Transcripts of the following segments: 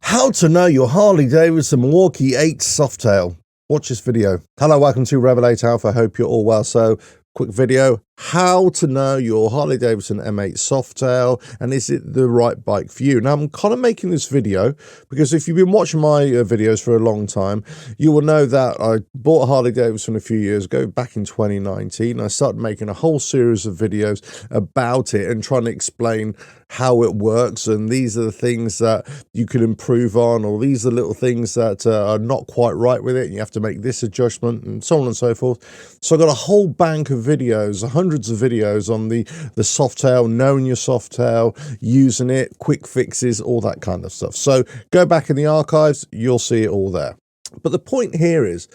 How to know your Harley Davidson Milwaukee 8 Softail. Watch this video. Hello, welcome to RevelatorAlf. I hope you're all well. So, quick video. How to know your Harley Davidson M8 Softail, and is it the right bike for you? Now, I'm kind of making this video because if you've been watching my videos for a long time, you will know that I bought a Harley Davidson a few years ago, back in 2019. I started making a whole series of videos about it and trying to explain how it works, and these are the things that you can improve on, or these are little things that are not quite right with it, and you have to make this adjustment, and so on and so forth. So I've got a whole bank of videos, hundreds of videos on the Softail, knowing your Softail, using it, quick fixes, all that kind of stuff. So go back in the archives, you'll see it all there. But the point here is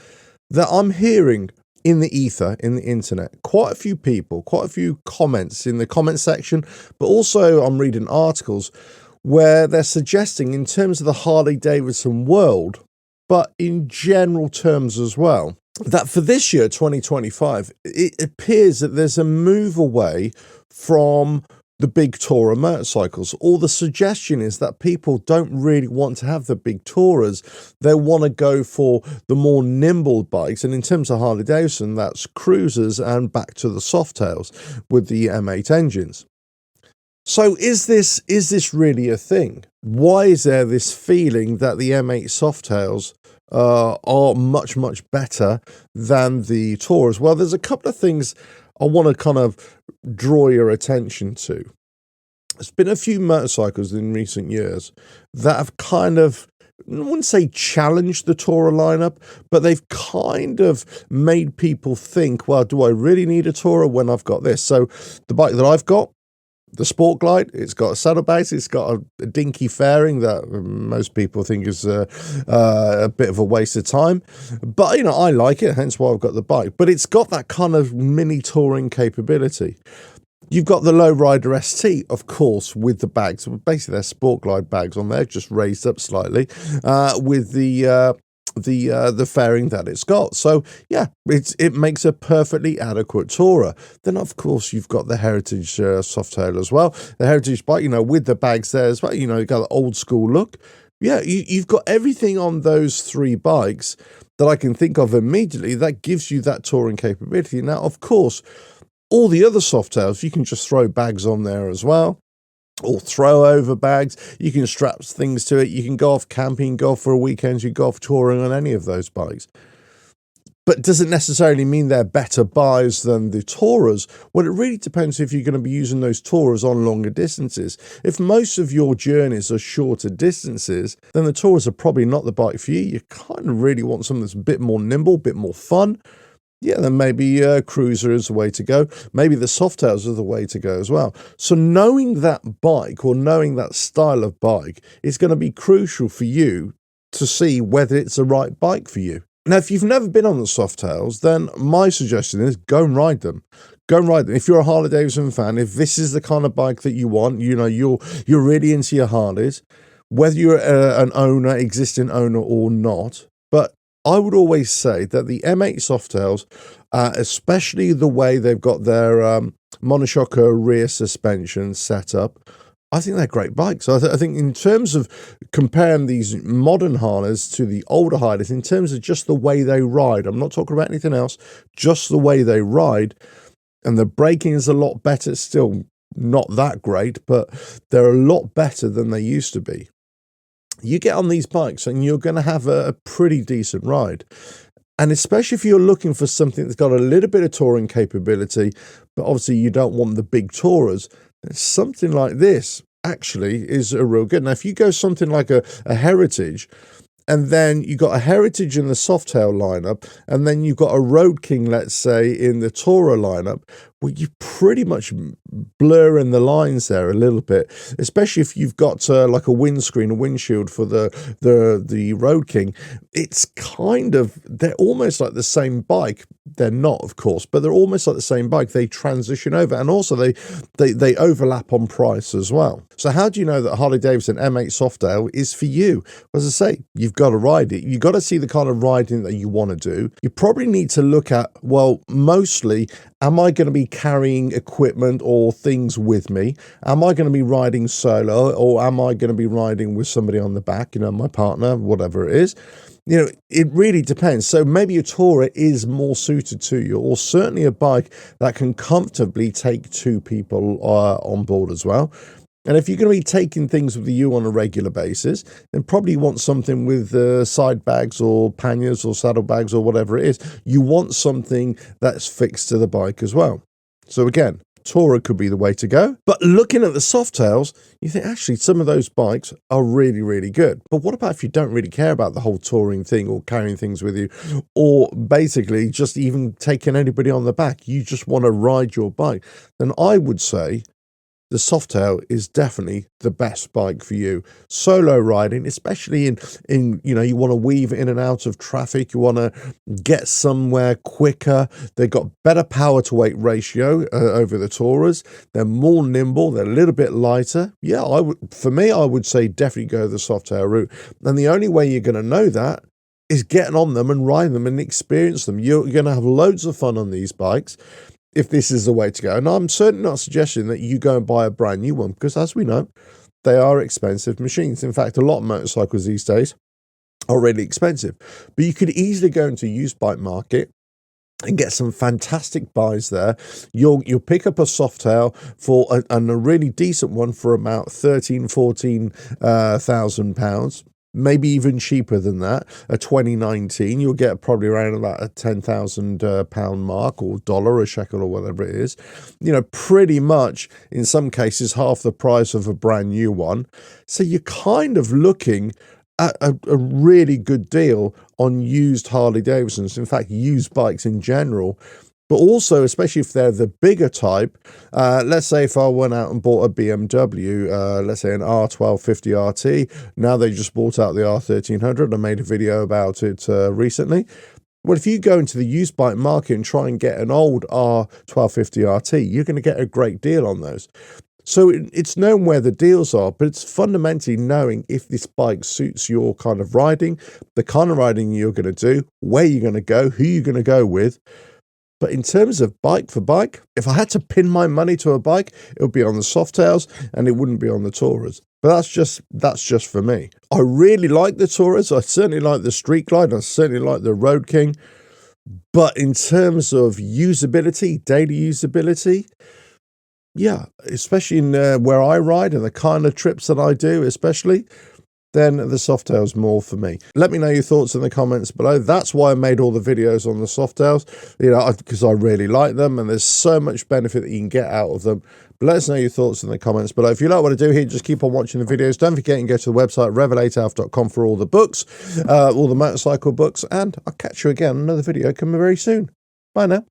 that I'm hearing in the ether, in the internet, quite a few people, quite a few comments in the comment section, but also I'm reading articles where they're suggesting, in terms of the Harley Davidson world, but in general terms as well, that for this year, 2025, it appears that there's a move away from the big tourer motorcycles. All the suggestion is that people don't really want to have the big tourers. They want to go for the more nimble bikes. And in terms of Harley Davidson, that's cruisers and back to the Softails with the M8 engines. So is this really a thing? Why is there this feeling that the M8 Softails are much, much better than the tourers? Well, there's a couple of things I want to kind of draw your attention to. There's been a few motorcycles in recent years that have kind of, I wouldn't say challenged the tourer lineup, but they've kind of made people think, well, do I really need a tourer when I've got this? So the bike that I've got, the Sport Glide, it's got a saddlebase, it's got a dinky fairing that most people think is a bit of a waste of time. But, you know, I like it, hence why I've got the bike. But it's got that kind of mini touring capability. You've got the Lowrider ST, of course, with the bags. Basically, they're Sport Glide bags on there, just raised up slightly, with the fairing that it's got. So yeah, it makes a perfectly adequate tourer. Then of course you've got the Heritage Softail as well, the Heritage bike, you know, with the bags there as well. You know, you got the old school look. Yeah, you've got everything on those three bikes that I can think of immediately that gives you that touring capability. Now, of course, all the other Softails, you can just throw bags on there as well, or throw over bags. You can strap things to it. You can go off camping, go off for a weekend, you go off touring on any of those bikes. But does it necessarily mean they're better buys than the tourers? Well, it really depends if you're going to be using those tourers on longer distances. If most of your journeys are shorter distances, then the tourers are probably not the bike for you. You kind of really want something that's a bit more nimble, a bit more fun. Yeah, then maybe cruiser is the way to go. Maybe the Softails are the way to go as well. So knowing that bike, or knowing that style of bike, is going to be crucial for you to see whether it's the right bike for you. Now, if you've never been on the Softails, then my suggestion is go and ride them. Go and ride them. If you're a Harley Davidson fan, if this is the kind of bike that you want, you know, you're really into your Harleys, whether you're an owner, existing owner or not. But I would always say that the M8 Softails, especially the way they've got their monoshock rear suspension set up, I think they're great bikes. I think in terms of comparing these modern Harleys to the older Harleys, in terms of just the way they ride, I'm not talking about anything else, just the way they ride, and the braking is a lot better, still not that great, but they're a lot better than they used to be. You get on these bikes and you're going to have a pretty decent ride. And especially if you're looking for something that's got a little bit of touring capability, but obviously you don't want the big tourers, then something like this actually is a real good. Now, if you go something like a Heritage, and then you got a Heritage in the Softail lineup, and then you've got a Road King, let's say, in the tourer lineup, well, you pretty much blur in the lines there a little bit, especially if you've got like a windscreen, a windshield for the Road King. It's kind of, they're almost like the same bike. They're not, of course, but they're almost like the same bike. They transition over, and also they overlap on price as well. So how do you know that Harley Davidson M8 Softail is for you? As I say, you've got to ride it. You've got to see the kind of riding that you want to do. You probably need to look at, well, mostly Am I going to be carrying equipment or things with me? Am I going to be riding solo, or am I going to be riding with somebody on the back, my partner, whatever it is? It really depends. So maybe a tourer is more suited to you, or certainly a bike that can comfortably take two people on board as well. And if you're going to be taking things with you on a regular basis, then probably you want something with side bags or panniers or saddlebags or whatever it is. You want something that's fixed to the bike as well. So again, tourer could be the way to go. But looking at the Softails, you think actually some of those bikes are really, really good. But what about if you don't really care about the whole touring thing or carrying things with you, or basically just even taking anybody on the back? You just want to ride your bike. Then I would say the Softail is definitely the best bike for you. Solo riding, especially in you want to weave in and out of traffic, you want to get somewhere quicker. They've got better power to weight ratio over the Tourers. They're more nimble, they're a little bit lighter. Yeah, I would say definitely go the Softail route. And the only way you're going to know that is getting on them and riding them and experience them. You're going to have loads of fun on these bikes if this is the way to go. And I'm certainly not suggesting that you go and buy a brand new one, because as we know, they are expensive machines. In fact, a lot of motorcycles these days are really expensive. But you could easily go into a used bike market and get some fantastic buys there. You'll pick up a Softail for a really decent one for about £14,000. Maybe even cheaper than that. A 2019, you'll get probably around about a £10,000 mark, or dollar, a shekel, or whatever it is. Pretty much in some cases half the price of a brand new one. So you're kind of looking at a really good deal on used Harley Davidsons. In fact, used bikes in general. But also, especially if they're the bigger type, let's say if I went out and bought a BMW, let's say an R1250 RT, now they just bought out the R1300, I made a video about it recently. Well, if you go into the used bike market and try and get an old R1250 RT, you're going to get a great deal on those. So it's known where the deals are, but it's fundamentally knowing if this bike suits your kind of riding, the kind of riding you're going to do, where you're going to go, who you're going to go with. But in terms of bike for bike, if I had to pin my money to a bike, it would be on the Softails and it wouldn't be on the Tourers. But that's just for me. I really like the Tourers. I certainly like the Street Glide. I certainly like the Road King. But in terms of usability, daily usability, yeah, especially in where I ride and the kind of trips that I do, especially, then the Softails more for me. Let me know your thoughts in the comments below. That's why I made all the videos on the Softails, because I really like them and there's so much benefit that you can get out of them. But let us know your thoughts in the comments below. If you like what I do here, just keep on watching the videos. Don't forget and go to the website RevelatorAlf.com for all the books, all the motorcycle books, and I'll catch you again on another video coming very soon. Bye now.